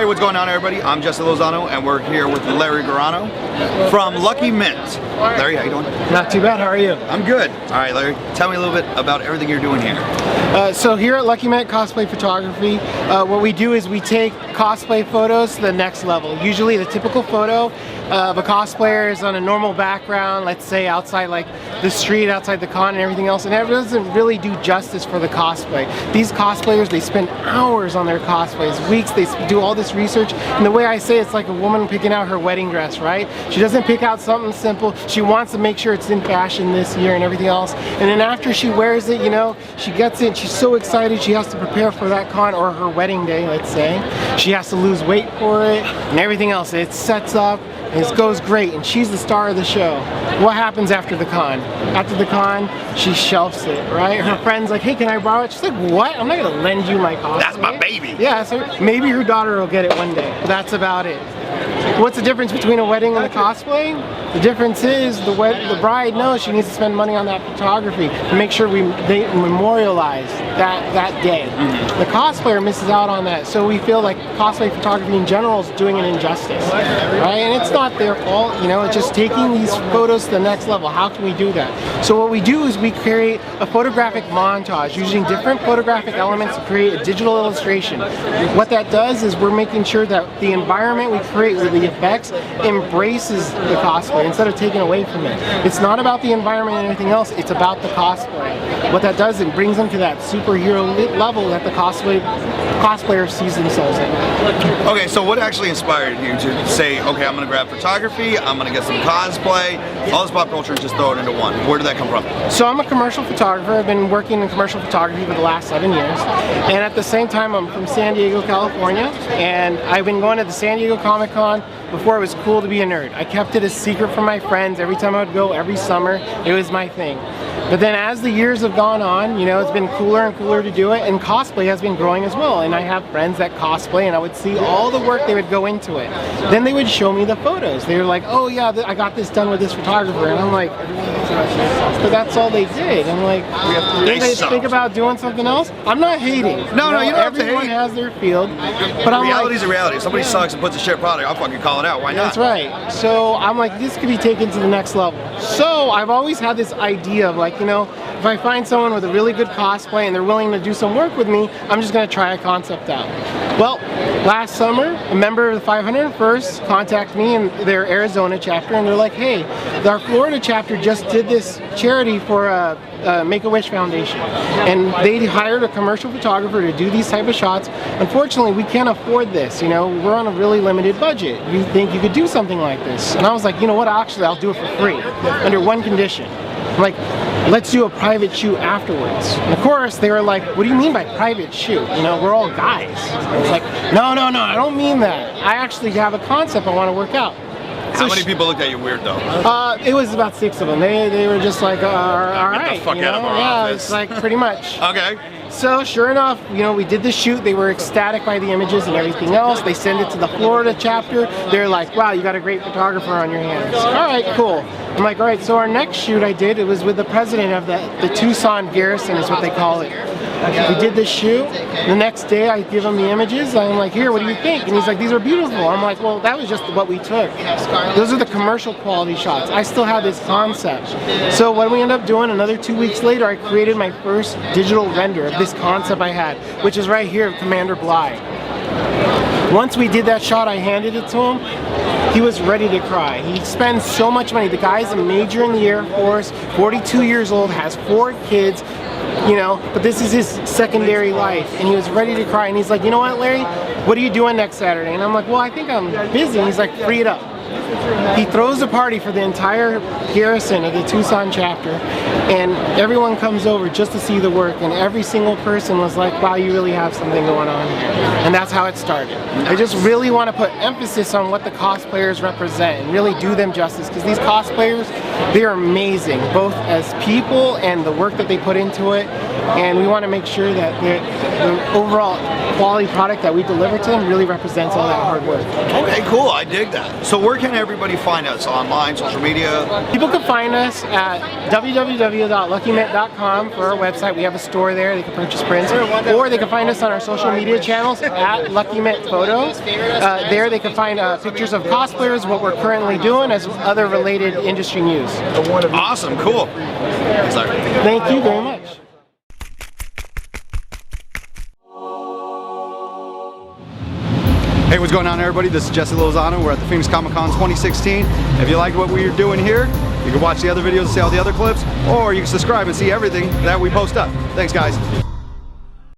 Hey, what's going on, everybody? I'm Jesse Lozano, and we're here with Larry Garano from Lucky Mint. Larry, how you doing? Not too bad. How are you? I'm good. All right, Larry, tell me a little bit about everything you're doing here. So here at Lucky Mint Cosplay Photography, what we do is we take cosplay photos to the next level. Usually the typical photo of a cosplayer is on a normal background, let's say outside like the street, outside the con and everything else, and that doesn't really do justice for the cosplay. These cosplayers, they spend hours on their cosplays, weeks, they do all this research, and the way I say it's like a woman picking out her wedding dress, right? She doesn't pick out something simple, she wants to make sure it's in fashion this year and everything else, and then after she wears it, you know, she gets it, she's so excited, she has to prepare for that con or her wedding day, let's say. She has to lose weight for it and everything else. It sets up, and it goes great, and she's the star of the show. What happens after the con? After the con, she shelves it, right? Her friend's like, hey, can I borrow it? She's like, what? I'm not gonna lend you my cosplay. That's my baby. Yeah, so maybe her daughter will get it one day, but that's about it. What's the difference between a wedding and a cosplay? The difference is the bride knows she needs to spend money on that photography to make sure they memorialize that day. The cosplayer misses out on that, so we feel like cosplay photography in general is doing an injustice, right? And it's not their fault, you know, it's just taking these photos to the next level. How can we do that? So what we do is we create a photographic montage using different photographic elements to create a digital illustration. What that does is we're making sure that the environment we create with the effects embraces the cosplay instead of taking away from it. It's not about the environment and anything else, it's about the cosplay. What that does, it brings them to that superhero level that the cosplayer sees themselves in. Okay, so what actually inspired you to say, okay, I'm gonna grab photography, I'm gonna get some cosplay, all this pop culture and just throw it into one? Where did that come from? So I'm a commercial photographer. I've been working in commercial photography for the last 7 years. And at the same time, I'm from San Diego, California. And I've been going to the San Diego Comi-Con before it was cool to be a nerd. I kept it a secret from my friends. Every time I would go, every summer, it was my thing. But then as the years have gone on, you know, it's been cooler and cooler to do it, and cosplay has been growing as well. And I have friends that cosplay, and I would see all the work they would go into it. Then they would show me the photos. They were like, oh yeah, I got this done with this photographer. And I'm like, but that's all they did. I'm like, did they think about doing something else? I'm not hating. No, you don't have to hate. Everyone has their field. But I'm reality's like, a reality. If somebody sucks and puts a shit product, I'll fucking call it out. Why not? That's right. So I'm like, this could be taken to the next level. So I've always had this idea of like, you know, if I find someone with a really good cosplay and they're willing to do some work with me, I'm just going to try a concept out. Well, last summer, a member of the 501st contacted me in their Arizona chapter, and they're like, hey, our Florida chapter just did this charity for Make-A-Wish Foundation, and they hired a commercial photographer to do these type of shots. Unfortunately, we can't afford this, you know, we're on a really limited budget. You think you could do something like this? And I was like, you know what, actually I'll do it for free, under one condition. I'm like, let's do a private shoot afterwards. And of course, they were like, what do you mean by private shoot? You know, we're all guys. I was like, no, I don't mean that. I actually have a concept I want to work out. How many people looked at you weird though? It was about 6 of them. They were just like, all right. Get the fuck out of our office. It's like pretty much. Okay. So sure enough, you know, we did the shoot. They were ecstatic by the images and everything else. They send it to the Florida chapter. They're like, wow, you got a great photographer on your hands. All right, cool. I'm like, all right, so our next shoot I did, it was with the president of the Tucson Garrison is what they call it. We did this shoot. The next day I give him the images. I'm like, here, what do you think? And he's like, these are beautiful. I'm like, well, that was just what we took. Those are the commercial quality shots. I still have this concept. So what we end up doing, another 2 weeks later, I created my first digital render of this concept I had, which is right here of Commander Bly. Once we did that shot, I handed it to him. He was ready to cry. He spends so much money. The guy's a major in the Air Force, 42 years old, has 4 kids, you know, but this is his secondary life, and he was ready to cry. And he's like, you know what, Larry, what are you doing next Saturday? And I'm like, well, I think I'm busy. And he's like, free it up. He throws a party for the entire garrison of the Tucson chapter, and everyone comes over just to see the work, and every single person was like, wow, you really have something going on here. And that's how it started. I just really want to put emphasis on what the cosplayers represent and really do them justice, because these cosplayers, they're amazing, both as people and the work that they put into it, and we want to make sure that the overall quality product that we deliver to them really represents all that hard work. Okay, cool, I dig that. So where can everybody everybody find us online, social media? People can find us at www.luckymint.com for our website. We have a store there. They can purchase prints, or they can find us on our social media channels at Lucky Mint Photos. There they can find pictures of cosplayers, what we're currently doing, as other related industry news. Awesome, cool. Sorry. Thank you very much. Hey, what's going on, everybody? This is Jesse Lozano. We're at the PHX Comi-Con 2016. If you like what we're doing here, you can watch the other videos and see all the other clips, or you can subscribe and see everything that we post up. Thanks, guys.